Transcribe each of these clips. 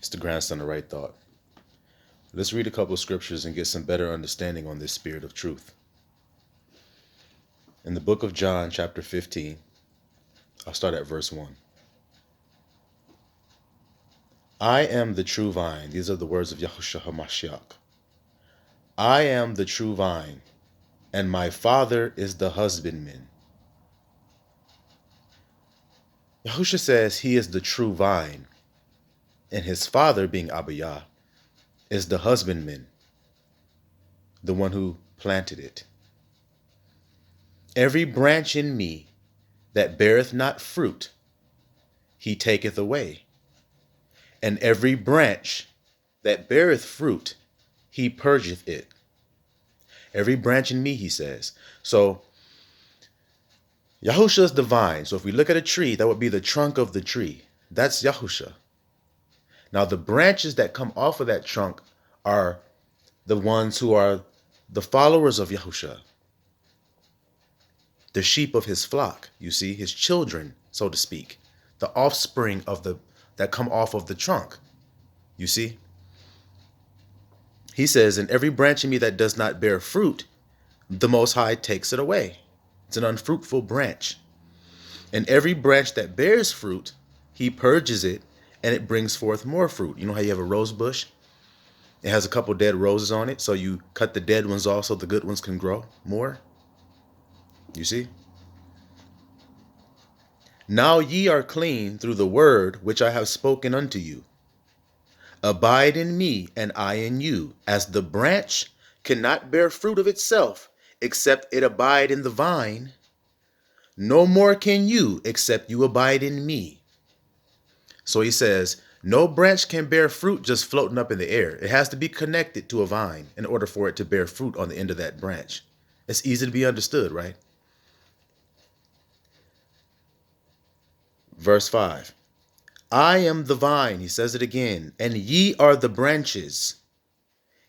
It's the grandson of right thought. Let's read a couple of scriptures and get some better understanding on this spirit of truth. In the book of John, chapter 15, I'll start at verse 1. I am the true vine. These are the words of Yahushua HaMashiach. I am the true vine, and my Father is the husbandman. Yahushua says he is the true vine, and his father, being Abba Yah, is the husbandman, the one who planted it. Every branch in me that beareth not fruit, he taketh away. And every branch that beareth fruit, he purgeth it. Every branch in me, he says. So, Yahushua is the vine. So if we look at a tree, that would be the trunk of the tree. That's Yahushua. Now, the branches that come off of that trunk are the ones who are the followers of Yahushua, the sheep of his flock, you see, his children, so to speak, the offspring of that come off of the trunk, you see. He says, and every branch in me that does not bear fruit, the Most High takes it away. It's an unfruitful branch. And every branch that bears fruit, he purges it, and it brings forth more fruit. You know how you have a rose bush? It has a couple dead roses on it, so you cut the dead ones off so the good ones can grow more. You see? Now ye are clean through the word which I have spoken unto you. Abide in me, and I in you, as the branch cannot bear fruit of itself, except it abide in the vine. No more can you, except you abide in me. So he says, no branch can bear fruit just floating up in the air. It has to be connected to a vine in order for it to bear fruit on the end of that branch. It's easy to be understood, right? Verse 5. I am the vine, he says it again, and ye are the branches.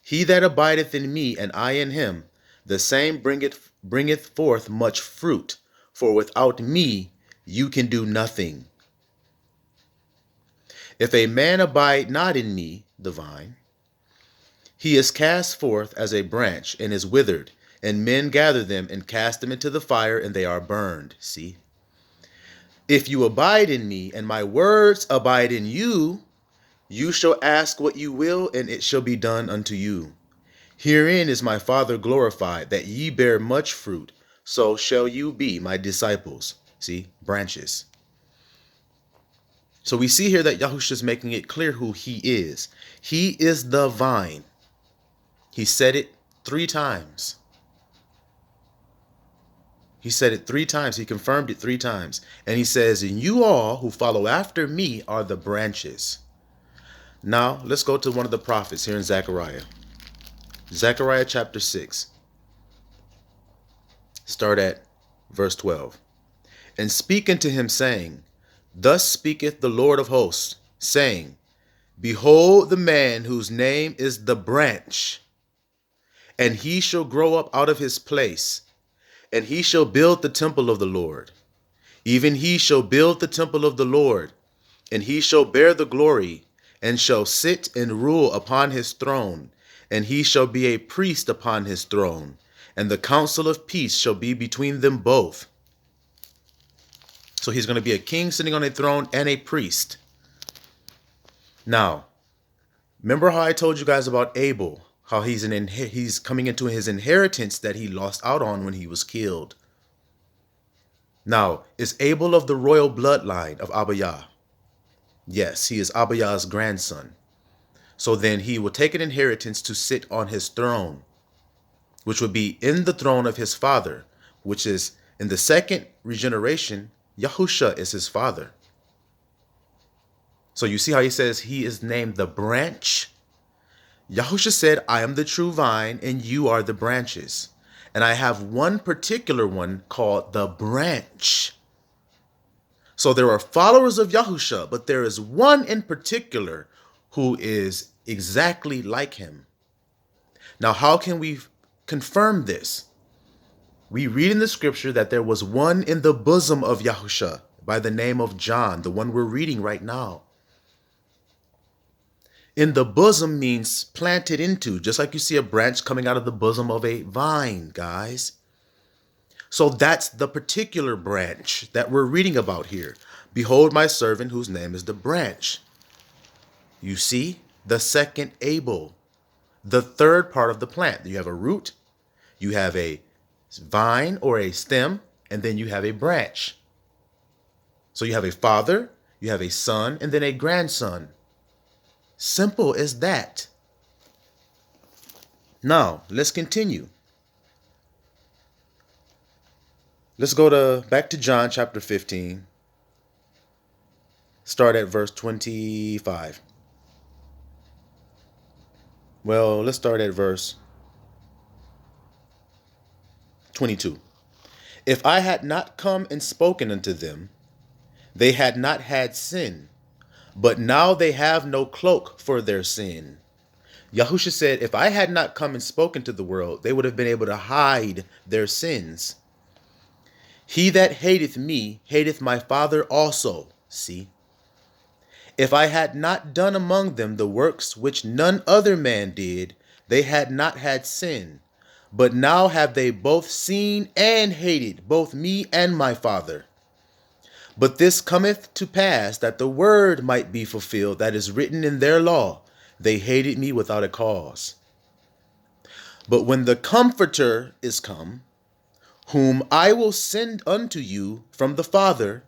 He that abideth in me, and I in him, the same bringeth forth much fruit, for without me you can do nothing. If a man abide not in me, the vine, he is cast forth as a branch, and is withered, and men gather them and cast them into the fire, and they are burned. See? If you abide in me, and my words abide in you, you shall ask what you will, and it shall be done unto you. Herein is my Father glorified, that ye bear much fruit, so shall you be my disciples. See, branches. So we see here that Yahushua is making it clear who he is. He is the vine. He said it 3 times. He said it 3 times. He confirmed it 3 times. And he says, and you all who follow after me are the branches. Now, let's go to one of the prophets here in Zechariah. Zechariah chapter 6. Start at verse 12. And speak unto him, saying, thus speaketh the Lord of hosts, saying, behold the man whose name is the branch, and he shall grow up out of his place, and he shall build the temple of the Lord. Even he shall build the temple of the Lord, and he shall bear the glory, and shall sit and rule upon his throne, and he shall be a priest upon his throne, and the counsel of peace shall be between them both. So he's going to be a king sitting on a throne and a priest. Now, remember how I told you guys about Abel, how he's coming into his inheritance that he lost out on when he was killed. Now, is Abel of the royal bloodline of Abba Yah? Yes, he is Abba Yah's grandson. So then he will take an inheritance to sit on his throne, which would be in the throne of his father, which is in the second regeneration, Yahushua is his father. So you see how he says he is named the branch? Yahushua said, I am the true vine and you are the branches. And I have one particular one called the branch. So there are followers of Yahushua, but there is one in particular who is exactly like him. Now, how can we confirm this? We read in the scripture that there was one in the bosom of Yahushua by the name of John, the one we're reading right now. In the bosom means planted into, just like you see a branch coming out of the bosom of a vine, guys. So that's the particular branch that we're reading about here. Behold my servant whose name is the branch. You see, the second Abel, the third part of the plant. You have a root, you have a vine or a stem, and then you have a branch. So you have a father, you have a son, and then a grandson. Simple as that. Now, let's continue. Let's go back to John chapter 15. Start at verse 25. Well, let's start at verse 22. If I had not come and spoken unto them, they had not had sin. But now they have no cloak for their sin. Yahusha said, if I had not come and spoken to the world, they would have been able to hide their sins. He that hateth me, hateth my Father also. See? If I had not done among them the works which none other man did, they had not had sin. But now have they both seen and hated, both me and my Father. But this cometh to pass, that the word might be fulfilled that is written in their law, they hated me without a cause. But when the Comforter is come, whom I will send unto you from the Father,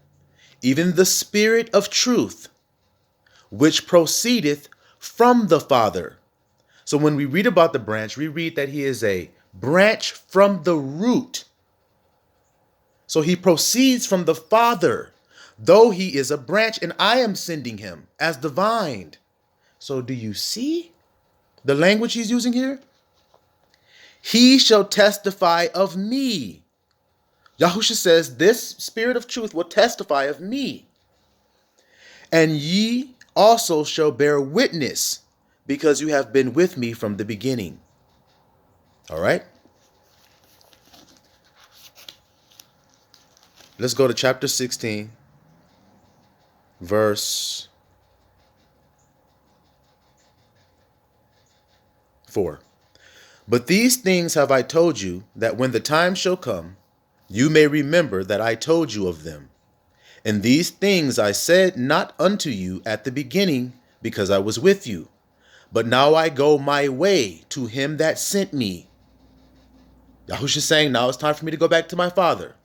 even the Spirit of truth, which proceedeth from the Father. So when we read about the branch, we read that he is a branch from the root. So he proceeds from the Father, though he is a branch, and I am sending him as the vine. So do you see the language he's using here? He shall testify of me. Yahusha says, this Spirit of truth will testify of me. And ye also shall bear witness, because you have been with me from the beginning. All right. Let's go to chapter 16, verse 4. But these things have I told you, that when the time shall come, you may remember that I told you of them. And these things I said not unto you at the beginning, because I was with you. But now I go my way to him that sent me. Yahusha is saying, now it's time for me to go back to my Father.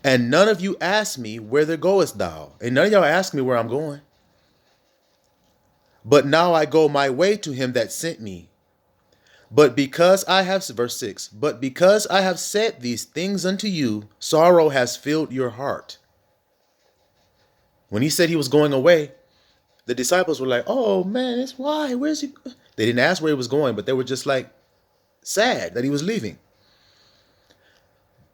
And none of you ask me, whither goest thou? And none of y'all ask me where I'm going. But now I go my way to him that sent me. But because I have, verse 6, but because I have said these things unto you, sorrow has filled your heart. When he said he was going away, the disciples were like, oh man, it's why? Where's he? They didn't ask where he was going, but they were just like sad that he was leaving.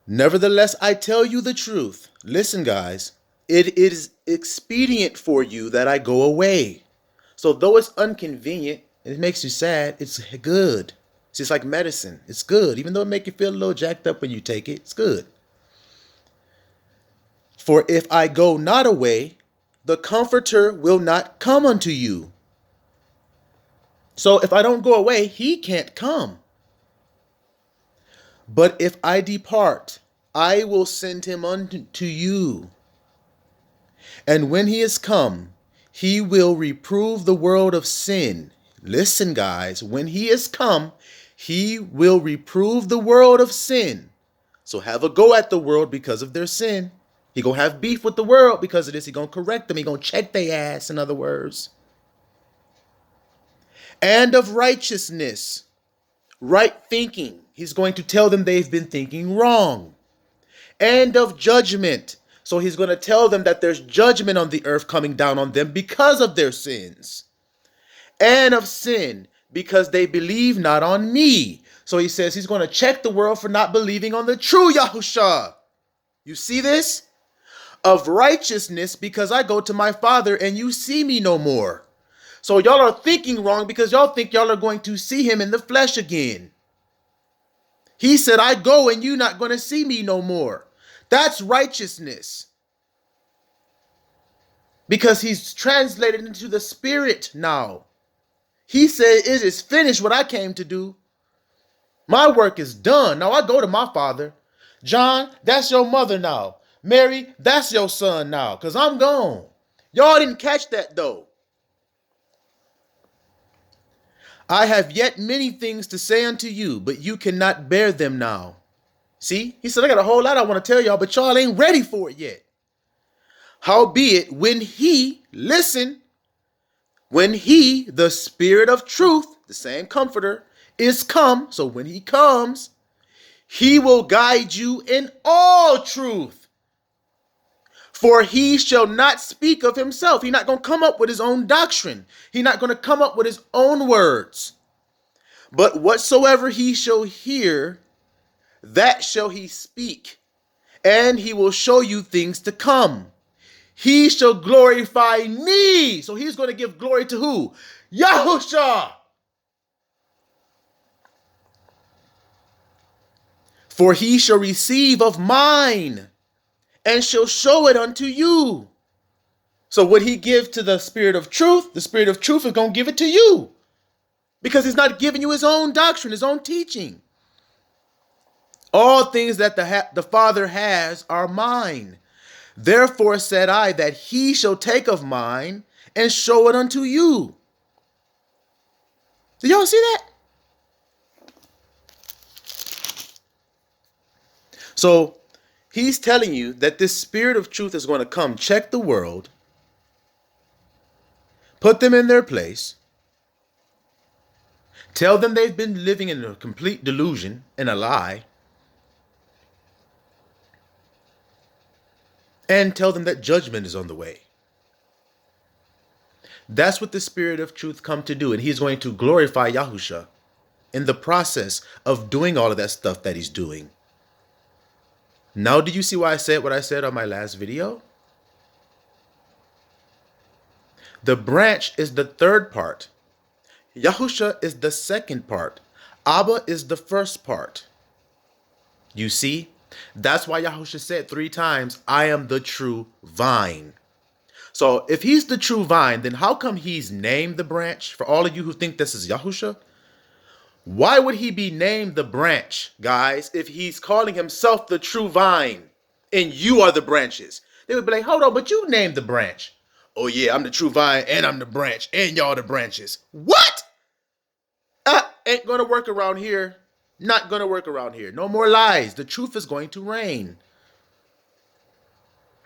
Nevertheless, I tell you the truth. Listen, guys, it is expedient for you that I go away. So though it's inconvenient, it makes you sad, it's good. It's just like medicine. It's good. Even though it makes you feel a little jacked up when you take it, it's good. For if I go not away, the Comforter will not come unto you. So if I don't go away, he can't come. But if I depart, I will send him unto you. And when he is come, he will reprove the world of sin. Listen, guys, when he is come, he will reprove the world of sin. So have a go at the world because of their sin. He gonna have beef with the world because of this. He gonna correct them. He gonna check their ass, in other words. And of righteousness, right thinking. He's going to tell them they've been thinking wrong. And of judgment. So he's going to tell them that there's judgment on the earth coming down on them because of their sins. And of sin, because they believe not on me. So he says he's going to check the world for not believing on the true Yahusha. You see this? Of righteousness, because I go to my Father and you see me no more. So y'all are thinking wrong because y'all think y'all are going to see him in the flesh again. He said, I go and you're not going to see me no more. That's righteousness. Because he's translated into the spirit now. He said, it is finished what I came to do. My work is done. Now I go to my Father. John, that's your mother now. Mary, that's your son now, because I'm gone. Y'all didn't catch that though. I have yet many things to say unto you, but you cannot bear them now. See, he said, I got a whole lot I want to tell y'all, but y'all ain't ready for it yet. Howbeit, when he, listen, when he, the Spirit of truth, the same comforter, is come, so when he comes, he will guide you in all truth. For he shall not speak of himself. He's not going to come up with his own doctrine. He's not going to come up with his own words. But whatsoever he shall hear, that shall he speak, and he will show you things to come. He shall glorify me. So he's going to give glory to who? Yahusha. For he shall receive of mine and shall show it unto you. So what he gives to the Spirit of truth, the Spirit of truth is going to give it to you. Because he's not giving you his own doctrine, his own teaching. All things that the Father has are mine. Therefore said I that he shall take of mine and show it unto you. Do y'all see that? So he's telling you that this Spirit of truth is going to come check the world, put them in their place, tell them they've been living in a complete delusion and a lie, and tell them that judgment is on the way. That's what the Spirit of truth come to do, and he's going to glorify Yahusha in the process of doing all of that stuff that he's doing. Now, do you see why I said what I said on my last video? The branch is the third part. Yahusha is the second part. Abba is the first part. You see? That's why Yahusha said 3 times, I am the true vine. So if he's the true vine, then how come he's named the branch? For all of you who think this is Yahusha, why would he be named the branch, guys, if he's calling himself the true vine and you are the branches? They would be like, hold on, but you named the branch. Oh yeah, I'm the true vine and I'm the branch and y'all the branches. What? Ain't gonna work around here. Not gonna work around here. No more lies. The truth is going to reign.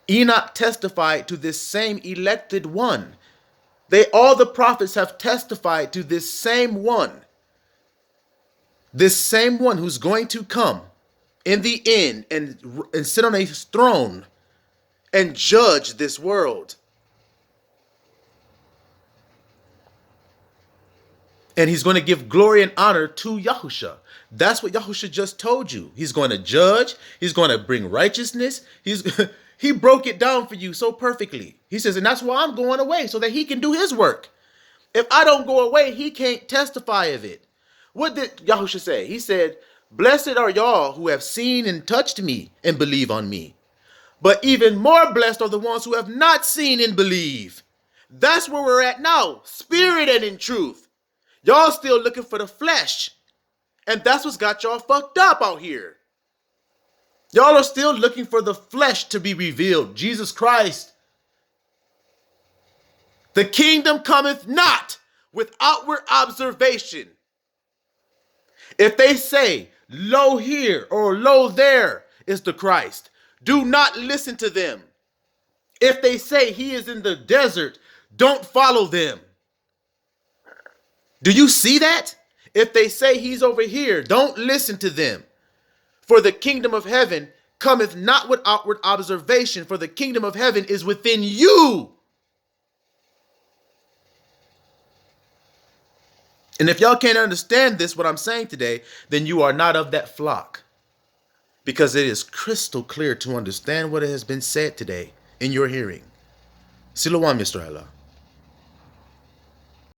Enoch testified to this same elected one. All the prophets have testified to this same one. This same one who's going to come in the end and sit on a throne and judge this world. And he's going to give glory and honor to Yahusha. That's what Yahusha just told you. He's going to judge. He's going to bring righteousness. He broke it down for you so perfectly. He says, and that's why I'm going away, so that he can do his work. If I don't go away, he can't testify of it. What did Yahusha say? He said, blessed are y'all who have seen and touched me and believe on me. But even more blessed are the ones who have not seen and believe. That's where we're at now, spirit and in truth. Y'all still looking for the flesh. And that's what's got y'all fucked up out here. Y'all are still looking for the flesh to be revealed. Jesus Christ. The kingdom cometh not with outward observation. If they say, lo here or lo there is the Christ, do not listen to them. If they say he is in the desert, don't follow them. Do you see that? If they say he's over here, don't listen to them. For the kingdom of heaven cometh not with outward observation, for the kingdom of heaven is within you. And if y'all can't understand this, what I'm saying today, then you are not of that flock. Because it is crystal clear to understand what has been said today in your hearing. Silouan, Mr. Allah.